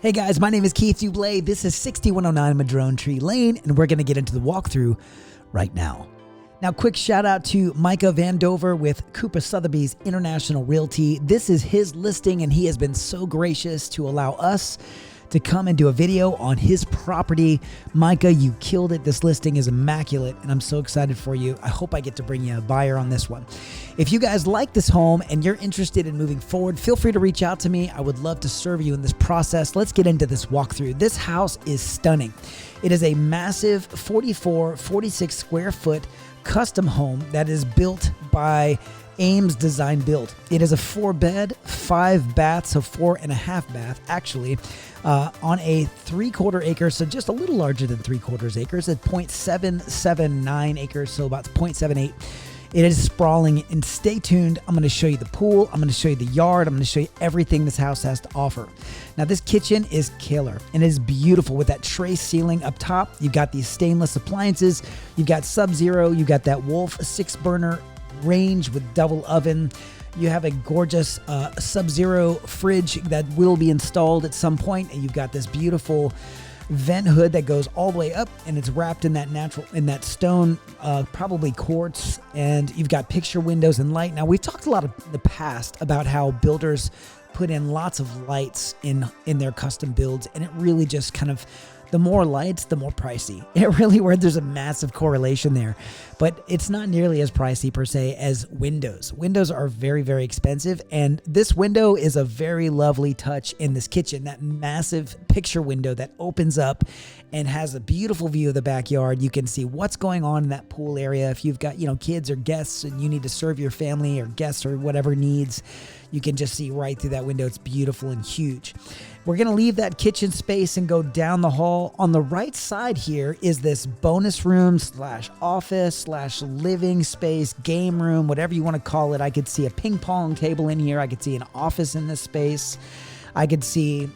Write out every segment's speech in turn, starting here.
Hey guys, my name is Keith Duble. This is 6109 Madrone Tree Lane, and we're going to get into the walkthrough right now. Now, quick shout out to Micah VanDover with Kuper Sotheby's International Realty. This is his listing, and he has been so gracious to allow us to come and do a video on his property. Micah, you killed it. This listing is immaculate, and I'm so excited for you. I hope I get to bring you a buyer on this one. If you guys like this home and you're interested in moving forward, feel free to reach out to me. I would love to serve you in this process. Let's get into this walkthrough. This house is stunning. It is a massive 46 square foot custom home that is built by Ames Design Build. It is a 4-bed, 5-bath, so 4.5 bath actually, on a 3/4 acre, so just a little larger than 3/4 acres at 0.779 acres, so about 0.78. It is sprawling, and stay tuned. I'm going to show you the pool. I'm going to show you the yard. I'm going to show you everything this house has to offer. Now, this kitchen is killer, and it is beautiful with that tray ceiling up top. You've got these stainless appliances. You've got Sub-Zero. You've got that Wolf 6-burner range with double oven. You have a gorgeous Sub-Zero fridge that will be installed at some point, and you've got this beautiful vent hood that goes all the way up, and it's wrapped in that stone, probably quartz, and you've got picture windows and light. Now, we've talked a lot in the past about how builders put in lots of lights in their custom builds, and it really just kind of, the more lights, the more pricey. It really, where there's a massive correlation there, but it's not nearly as pricey per se as windows. Windows are very, very expensive, and this window is a very lovely touch in this kitchen. That massive picture window that opens up and has a beautiful view of the backyard. You can see what's going on in that pool area. If you've got, kids or guests and you need to serve your family or guests or whatever needs, you can just see right through that window. It's beautiful and huge. We're going to leave that kitchen space and go down the hall. On the right side here is this bonus room / office / living space, game room, whatever you want to call it. I could see a ping pong table in here. I could see an office in this space. I could see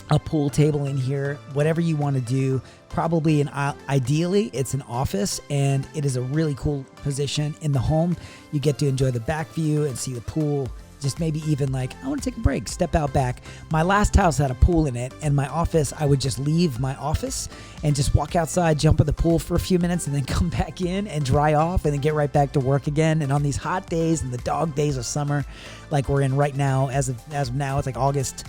a pool table in here, whatever you want to do. Probably ideally it's an office, and it is a really cool position in the home. You get to enjoy the back view and see the pool. Just maybe even like, I want to take a break, step out back. My last house had a pool in it, and my office, I would just leave my office and just walk outside, jump in the pool for a few minutes, and then come back in and dry off and then get right back to work again. And on these hot days and the dog days of summer, like we're in right now, as of now, it's like August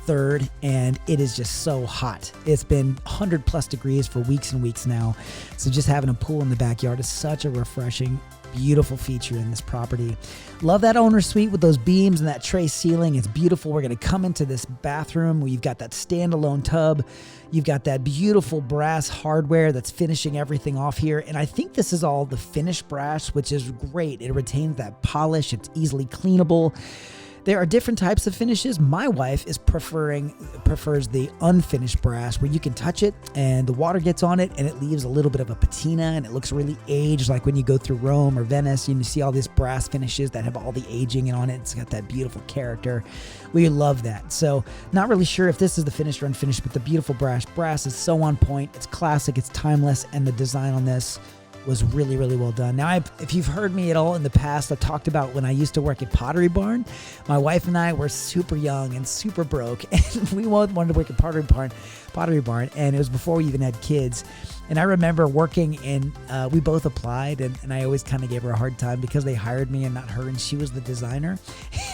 3rd, and it is just so hot. It's been 100+ degrees for weeks and weeks now. So just having a pool in the backyard is such a refreshing, beautiful feature in this property. Love that owner suite with those beams and that tray ceiling. It's beautiful. We're going to come into this bathroom where you've got that standalone tub. You've got that beautiful brass hardware that's finishing everything off here. And I think this is all the finished brass, which is great. It retains that polish. It's easily cleanable. There are different types of finishes. My wife prefers the unfinished brass, where you can touch it and the water gets on it and it leaves a little bit of a patina and it looks really aged, like when you go through Rome or Venice and you see all these brass finishes that have all the aging on it. It's got that beautiful character. We love that. So not really sure if this is the finished or unfinished, but the beautiful brass is so on point. It's classic, it's timeless, and the design on this was really, really well done. Now, if you've heard me at all in the past, I've talked about when I used to work at Pottery Barn. My wife and I were super young and super broke, and we both wanted to work at Pottery Barn, and it was before we even had kids. And I remember working in, we both applied, and I always kind of gave her a hard time because they hired me and not her, and she was the designer.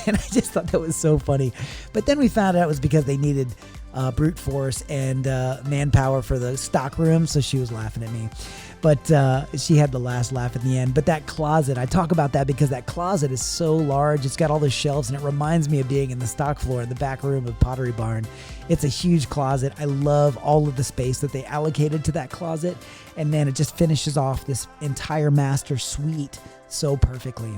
And I just thought that was so funny. But then we found out it was because they needed brute force and manpower for the stock room, so she was laughing at me. But she had the last laugh at the end. But that closet, I talk about that because that closet is so large. It's got all the shelves, and it reminds me of being in the stock floor in the back room of Pottery Barn. It's a huge closet. I love all of the space that they allocated to that closet. And then it just finishes off this entire master suite so perfectly.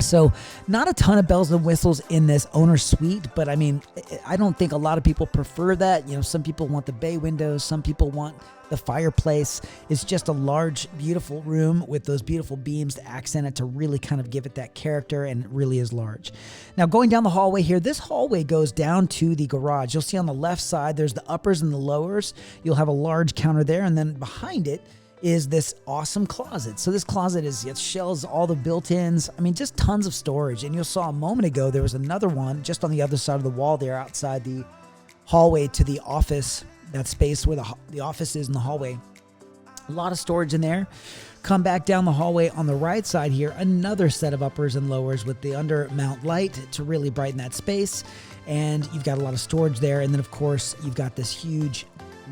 So not a ton of bells and whistles in this owner suite, but I mean, I don't think a lot of people prefer that. Some people want the bay windows. Some people want the fireplace. It's just a large, beautiful room with those beautiful beams to accent it, to really kind of give it that character, and it really is large. Now, going down the hallway here, this hallway goes down to the garage. You'll see on the left side, there's the uppers and the lowers. You'll have a large counter there, and then behind it is this awesome closet. So this closet it shelves all the built-ins. I mean, just tons of storage. And you saw a moment ago, there was another one just on the other side of the wall there outside the hallway to the office, that space where the office is in the hallway. A lot of storage in there. Come back down the hallway on the right side here, another set of uppers and lowers with the under mount light to really brighten that space. And you've got a lot of storage there. And then of course you've got this huge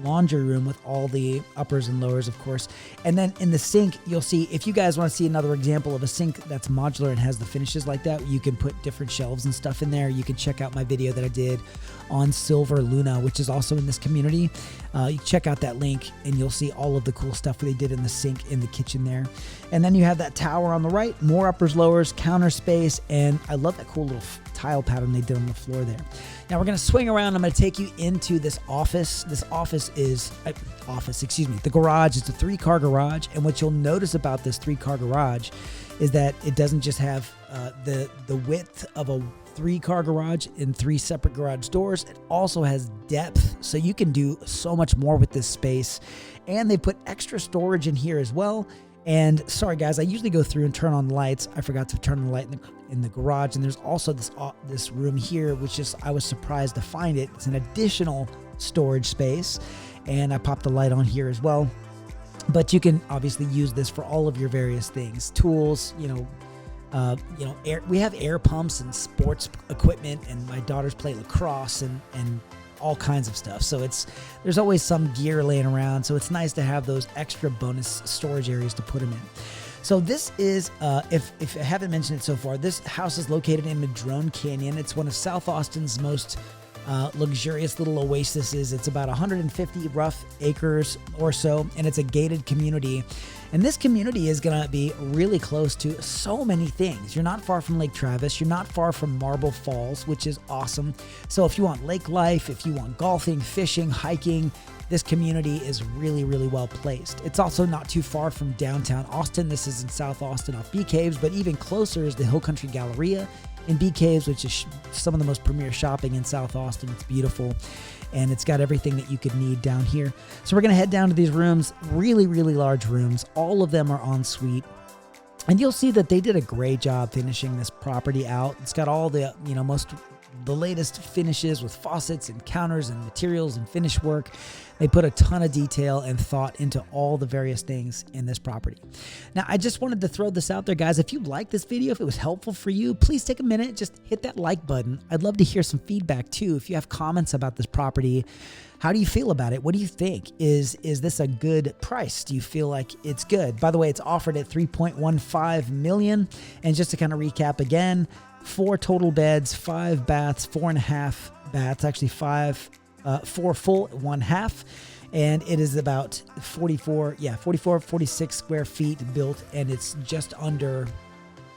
laundry room with all the uppers and lowers, of course. And then in the sink, you'll see, if you guys want to see another example of a sink that's modular and has the finishes like that, you can put different shelves and stuff in there. You can check out my video that I did on Silver Luna, which is also in this community. You check out that link and you'll see all of the cool stuff they did in the sink in the kitchen there. And then you have that tower on the right, more uppers, lowers, counter space, and I love that cool little tile pattern they did on the floor there. Now we're going to swing around. I'm going to take you into this office. This office is the garage. It's a 3-car garage. And what you'll notice about this 3-car garage is that it doesn't just have the width of a 3-car garage in 3 separate garage doors. It also has depth. So you can do so much more with this space. And they put extra storage in here as well. And sorry guys, I usually go through and turn on the lights. I forgot to turn the light in the garage. And there's also this room here, which is, I was surprised to find it. It's an additional storage space. And I popped the light on here as well. But you can obviously use this for all of your various things, tools, we have air pumps and sports equipment, and my daughters play lacrosse and all kinds of stuff. So there's always some gear laying around. So it's nice to have those extra bonus storage areas to put them in. So this is, if I haven't mentioned it so far, this house is located in Madrone Canyon. It's one of South Austin's most luxurious little oases. It's about 150 rough acres or so, and it's a gated community. And this community is going to be really close to so many things. You're not far from Lake Travis. You're not far from Marble Falls, which is awesome. So if you want lake life, if you want golfing, fishing, hiking, this community is really, really well placed. It's also not too far from downtown Austin. This is in South Austin off Bee Caves, but even closer is the Hill Country Galleria in Bee Caves, which is some of the most premier shopping in South Austin. It's beautiful, and it's got everything that you could need down here. So we're going to head down to these rooms, really, really large rooms. All of them are en suite, and you'll see that they did a great job finishing this property out. It's got all the, the latest finishes with faucets and counters and materials and finish work. They put a ton of detail and thought into all the various things in this property. Now, I just wanted to throw this out there, guys. If you liked this video, if it was helpful for you, please take a minute, just hit that like button. I'd love to hear some feedback too. If you have comments about this property, how do you feel about it? What do you think? Is this a good price? Do you feel like it's good? By the way, it's offered at $3.15 million. And just to kind of recap again, 4 total beds, 5 baths, 4.5 baths, actually 4 full, 1 half. And it is about 46 square feet built, and it's just over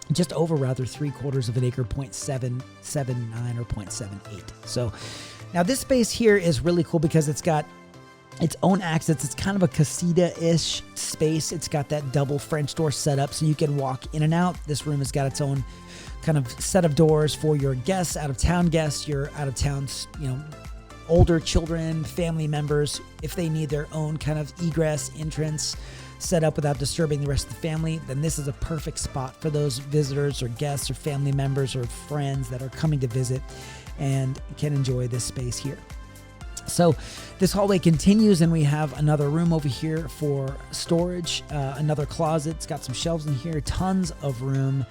3/4 of an acre, 0.779 or 0.78. So now this space here is really cool because it's got its own access. It's kind of a casita-ish space. It's got that double French door setup so you can walk in and out. This room has got its own kind of set of doors for your guests, out-of-town guests, your out-of-town, older children, family members, if they need their own kind of egress entrance set up without disturbing the rest of the family, then this is a perfect spot for those visitors or guests or family members or friends that are coming to visit and can enjoy this space here. So this hallway continues, and we have another room over here for storage, another closet. It's got some shelves in here, tons of room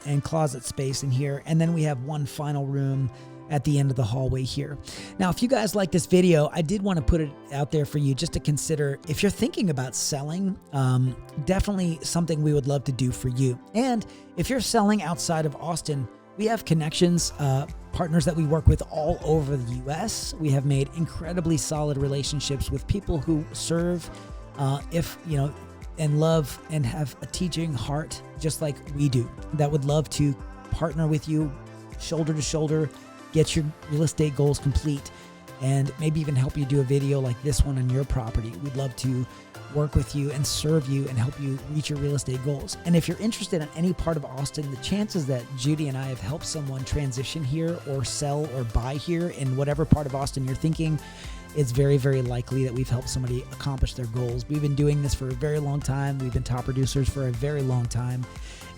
and closet space in here. And then we have one final room at the end of the hallway here. Now, if you guys like this video, I did want to put it out there for you just to consider. If you're thinking about selling, definitely something we would love to do for you. And if you're selling outside of Austin, we have connections, partners that we work with all over the US. We have made incredibly solid relationships with people who serve, and love and have a teaching heart just like we do, that would love to partner with you shoulder to shoulder, get your real estate goals complete, and maybe even help you do a video like this one on your property. We'd love to work with you and serve you and help you reach your real estate goals. And if you're interested in any part of Austin, the chances that Judy and I have helped someone transition here or sell or buy here in whatever part of Austin you're thinking, it's very, very likely that we've helped somebody accomplish their goals. We've been doing this for a very long time. We've been top producers for a very long time,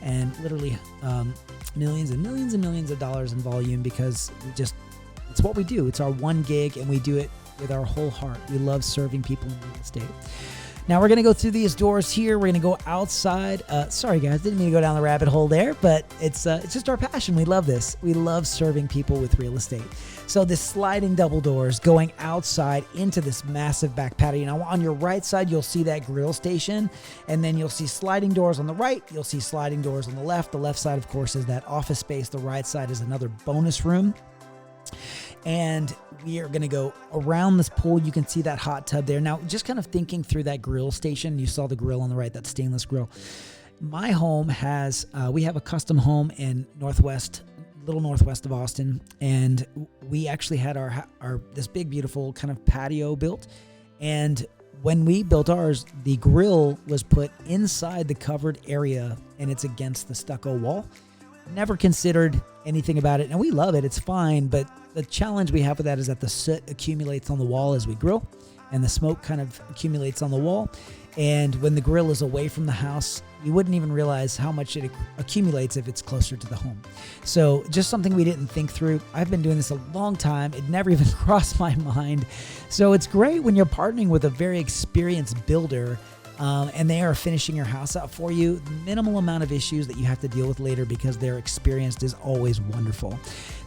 and literally millions and millions and millions of dollars in volume because It's what we do. It's our one gig, and we do it with our whole heart. We love serving people in real estate. Now we're going to go through these doors here. We're going to go outside. Sorry guys, didn't mean to go down the rabbit hole there, but it's just our passion. We love this. We love serving people with real estate. So this sliding double doors going outside into this massive back patio. Now on your right side, you'll see that grill station, and then you'll see sliding doors on the right. You'll see sliding doors on the left. The left side, of course, is that office space. The right side is another bonus room. And we are going to go around this pool. You can see that hot tub there. Now, just kind of thinking through that grill station, you saw the grill on the right, that stainless grill. My home has, we have a custom home in little northwest of Austin. And we actually had our this big, beautiful kind of patio built. And when we built ours, the grill was put inside the covered area, and it's against the stucco wall. Never considered anything about it, and we love it. It's fine, but the challenge we have with that is that the soot accumulates on the wall as we grill, and the smoke kind of accumulates on the wall. And when the grill is away from the house, you wouldn't even realize how much it accumulates if it's closer to the home. So just something we didn't think through. I've been doing this a long time. It never even crossed my mind. So it's great when you're partnering with a very experienced builder, and they are finishing your house out for you. The minimal amount of issues that you have to deal with later because they're experienced is always wonderful.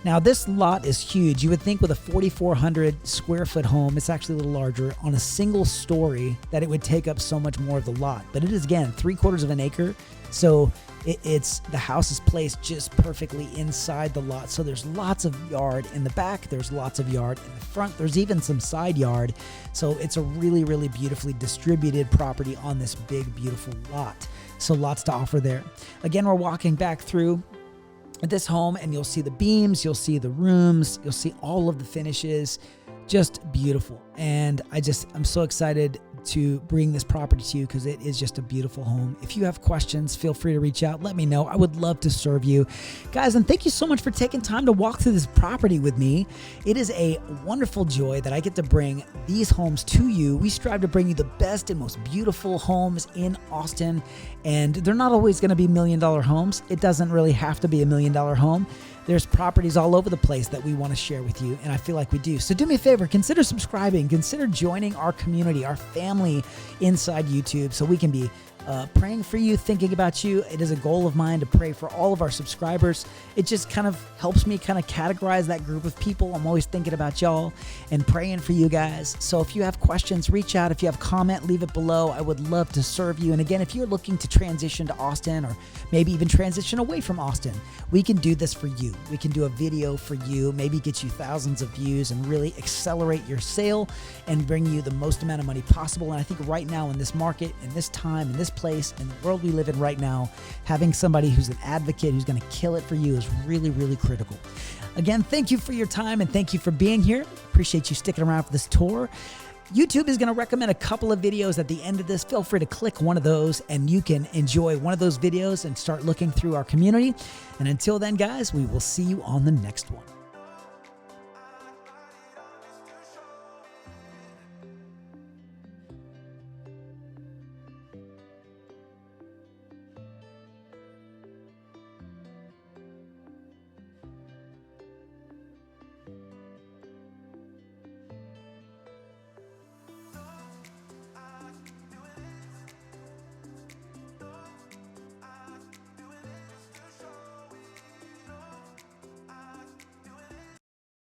Now, this lot is huge. You would think with a 4,400 square foot home, it's actually a little larger, on a single story, that it would take up so much more of the lot. But it is, again, 3/4 of an acre. So the house is placed just perfectly inside the lot. So there's lots of yard in the back. There's lots of yard in the front. There's even some side yard. So it's a really, really beautifully distributed property on this big, beautiful lot. So lots to offer there. Again, we're walking back through this home, and you'll see the beams, you'll see the rooms, you'll see all of the finishes. Just beautiful. And I'm so excited to bring this property to you because it is just a beautiful home. If you have questions, feel free to reach out. Let me know. I would love to serve you. Guys, and thank you so much for taking time to walk through this property with me. It is a wonderful joy that I get to bring these homes to you. We strive to bring you the best and most beautiful homes in Austin, and they're not always going to be $1 million homes. It doesn't really have to be $1 million home. There's properties all over the place that we want to share with you, and I feel like we do. So do me a favor, consider subscribing, consider joining our community, our family inside YouTube, so we can be praying for you, thinking about you. It is a goal of mine to pray for all of our subscribers. It just kind of helps me kind of categorize that group of people. I'm always thinking about y'all and praying for you guys. So if you have questions, reach out. If you have a comment, leave it below. I would love to serve you. And again, if you're looking to transition to Austin, or maybe even transition away from Austin, we can do this for you. We can do a video for you, maybe get you thousands of views and really accelerate your sale and bring you the most amount of money possible. And I think right now in this market, in this time, in this place, in the world we live in right now, having somebody who's an advocate who's going to kill it for you is really, really critical. Again, thank you for your time, and thank you for being here. Appreciate you sticking around for this tour. YouTube is going to recommend a couple of videos at the end of this. Feel free to click one of those, and you can enjoy one of those videos and start looking through our community. And until then, guys, we will see you on the next one.